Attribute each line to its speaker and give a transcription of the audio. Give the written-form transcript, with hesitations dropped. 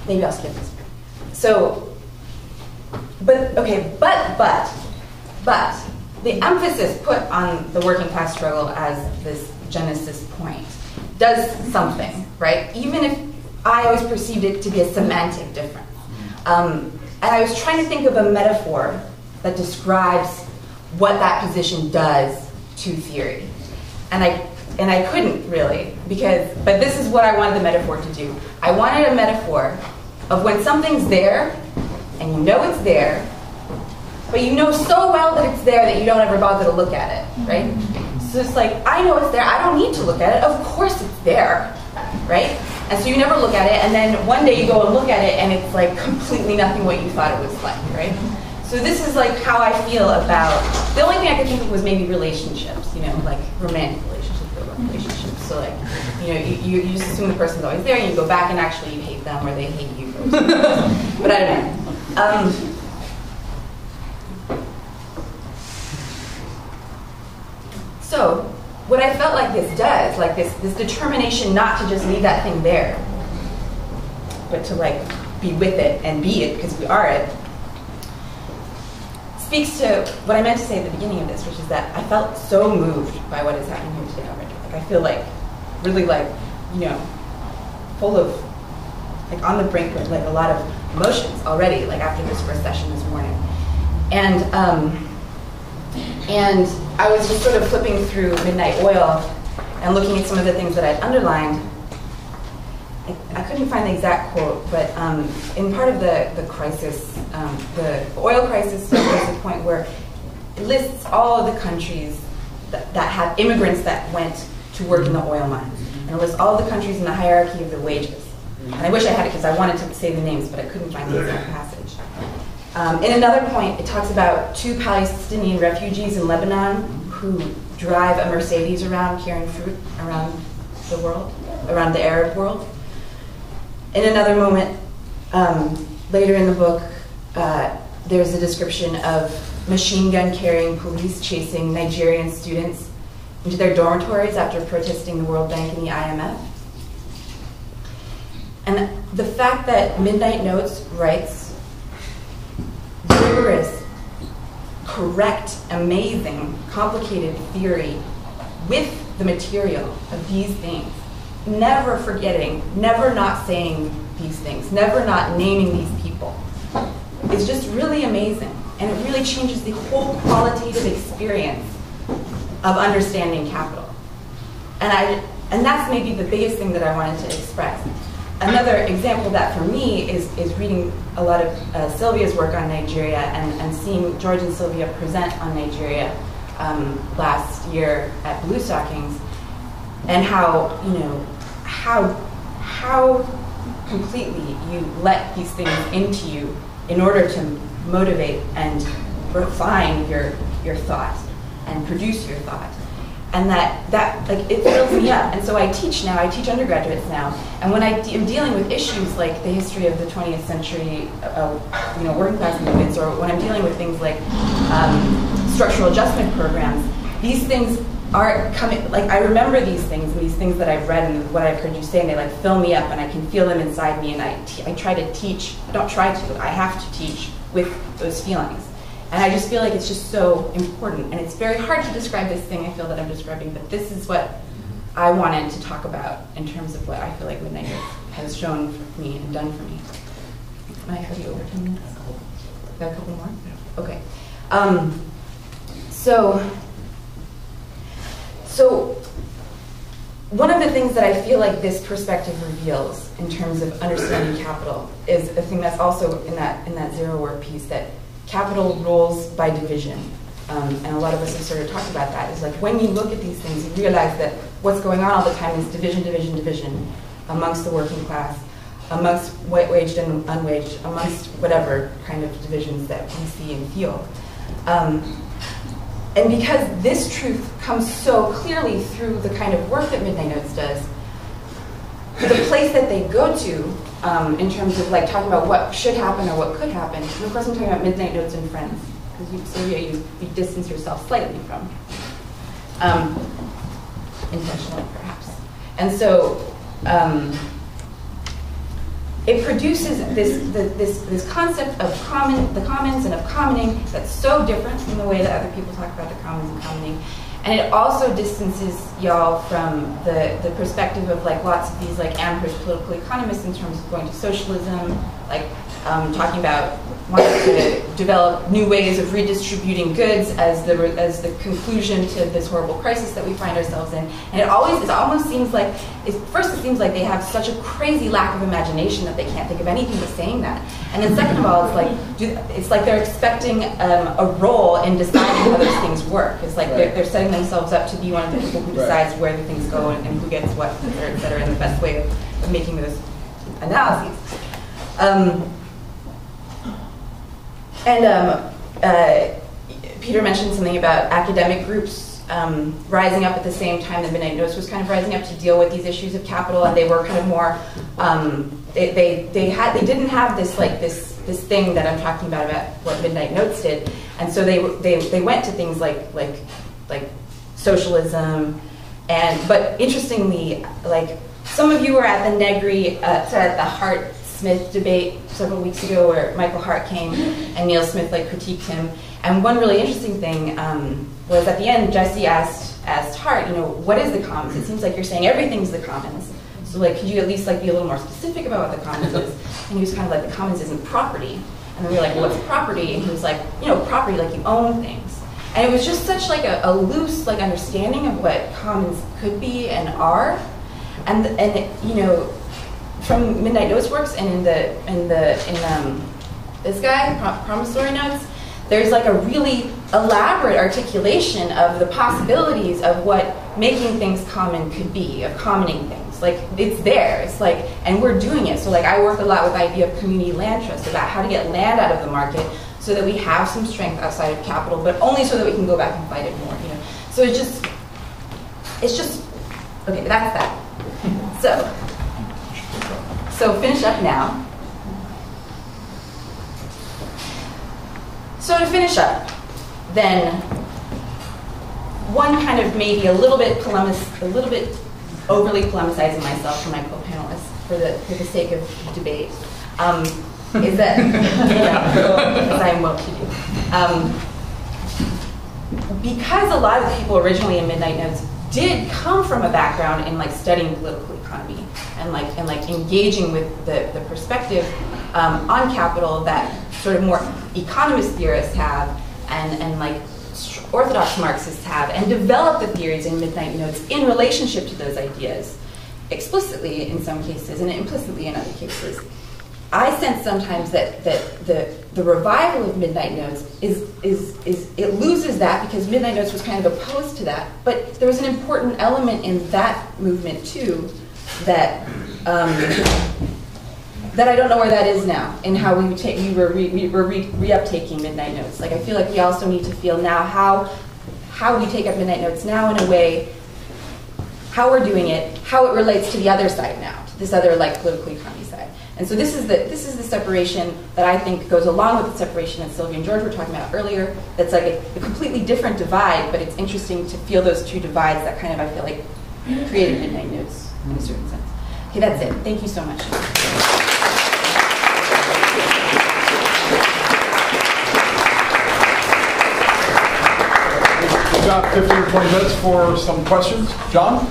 Speaker 1: maybe I'll skip this. So, but the emphasis put on the working class struggle as this genesis point does something, right? Even if I always perceived it to be a semantic difference. And I was trying to think of a metaphor that describes what that position does to theory. And I couldn't really, but this is what I wanted the metaphor to do. I wanted a metaphor of when something's there, and you know it's there, but you know so well that it's there that you don't ever bother to look at it, right? So it's like, I know it's there, I don't need to look at it, of course it's there, right? And so you never look at it, and then one day you go and look at it, and it's like completely nothing what you thought it was like, right? So this is like how I feel about, the only thing I could think of was maybe relationships, you know, like romantic relationships or love relationships. So like, you know, you just assume the person's always there, and you go back and actually you hate them or they hate you. But I don't know. So what I felt like this does, like this determination not to just leave that thing there, but to like be with it and be it because we are it, speaks to what I meant to say at the beginning of this, which is that I felt so moved by what is happening here today already. Like I feel like really like, you know, full of, like on the brink with like a lot of emotions already, like after this first session this morning. And I was just sort of flipping through Midnight Oil and looking at some of the things that I'd underlined. I couldn't find the exact quote, but in part of the crisis, the oil crisis, there's a point where it lists all of the countries that have immigrants that went to work in the oil mines. And it lists all of the countries in the hierarchy of the wages. And I wish I had it because I wanted to say the names, but I couldn't find the exact passage. In another point, it talks about 2 Palestinian refugees in Lebanon who drive a Mercedes around carrying fruit around the world, around the Arab world. In another moment, later in the book, there's a description of machine gun carrying police chasing Nigerian students into their dormitories after protesting the World Bank and the IMF. And the fact that Midnight Notes writes rigorous, correct, amazing, complicated theory with the material of these things, never forgetting, never not saying these things, never not naming these people, is just really amazing. And it really changes the whole qualitative experience of understanding capital. And that's maybe the biggest thing that I wanted to express. Another example of that for me is reading a lot of Sylvia's work on Nigeria and seeing George and Sylvia present on Nigeria last year at Blue Stockings, and how, you know, how completely you let these things into you in order to motivate and refine your thought and produce your thought. And that like, it fills me up. And so I teach now, I teach undergraduates now, and when I am dealing with issues like the history of the 20th century, you know, working class movements, or when I'm dealing with things like structural adjustment programs, these things are coming, like I remember these things that I've read and what I've heard you say, and they like fill me up and I can feel them inside me, and I try to teach, I don't try to, I have to teach with those feelings. And I just feel like it's just so important. And it's very hard to describe this thing I feel that I'm describing, but this is what I wanted to talk about in terms of what I feel like Midnight has shown for me and done for me. Can I have you over 10 minutes? Got a couple more? Okay. So one of the things that I feel like this perspective reveals in terms of understanding capital is a thing that's also in that zero work piece, that capital rules by division. And a lot of us have sort of talked about that. It's like when you look at these things, you realize that what's going on all the time is division, division, division amongst the working class, amongst waged and unwaged, amongst whatever kind of divisions that we see and feel. And because this truth comes so clearly through the kind of work that Midnight Notes does, the place that they go to in terms of like talking about what should happen or what could happen, and of course I'm talking about Midnight Notes and Friends, because Sylvia, you distance yourself slightly from, intentionally perhaps. And so it produces this concept of the commons and of commoning that's so different from the way that other people talk about the commons and commoning. And it also distances y'all from the perspective of like lots of these like Amherst political economists in terms of going to socialism, like talking about wanting to develop new ways of redistributing goods as the conclusion to this horrible crisis that we find ourselves in. And it almost seems like, first it seems like they have such a crazy lack of imagination that they can't think of anything but saying that. And then second of all, it's like they're expecting a role in deciding how those things work. It's like they're setting themselves up to be one of the people who decides where the things go and who gets what, et cetera, and the best way of making those analyses. Peter mentioned something about academic groups rising up at the same time that Midnight Notes was kind of rising up to deal with these issues of capital, and they were kind of more they didn't have this thing that I'm talking about what Midnight Notes did, and so they went to things like socialism, but interestingly, like some of you were at the at the Hart-Smith debate several weeks ago, where Michael Hart came and Neil Smith critiqued him. And one really interesting thing was at the end, Jesse asked Hart, what is the commons? It seems like you're saying everything's the commons. So could you at least be a little more specific about what the commons is? And he was kind of like, the commons isn't property. And then we were like, well, what's property? And he was like, property, like you own things. And it was just such a loose understanding of what commons could be and are. And from Midnight Notes works and in this guy, Promissory Notes, there's a really elaborate articulation of the possibilities of what making things common could be, of commoning things. It's there. It's and we're doing it. So I work a lot with the idea of community land trust, about how to get land out of the market so that we have some strength outside of capital, but only so that we can go back and fight it more. So it's just okay. That's that. So finish up now. So to finish up, then one kind of maybe a little bit overly polemicizing myself for my co-panelists for the sake of debate, is that, as I am wont to do. Because a lot of the people originally in Midnight Notes did come from a background in studying political economy and engaging with the perspective on capital that sort of more economist theorists have and orthodox Marxists have, and develop the theories in Midnight Notes in relationship to those ideas, explicitly in some cases and implicitly in other cases. I sense sometimes that the revival of Midnight Notes it loses that because Midnight Notes was kind of opposed to that, but there was an important element in that movement too that that I don't know where that is now, in how we were re-uptaking Midnight Notes. I feel like we also need to feel now how we take up Midnight Notes now in a way, how we're doing it, how it relates to the other side now, to this other political economy side. And so this is the separation that I think goes along with the separation that Sylvia and George were talking about earlier. That's a completely different divide, but it's interesting to feel those two divides that kind of, I feel created Midnight Notes in a certain sense. Okay, that's it. Thank you so much.
Speaker 2: We've got 15 or 20 minutes for some questions. John?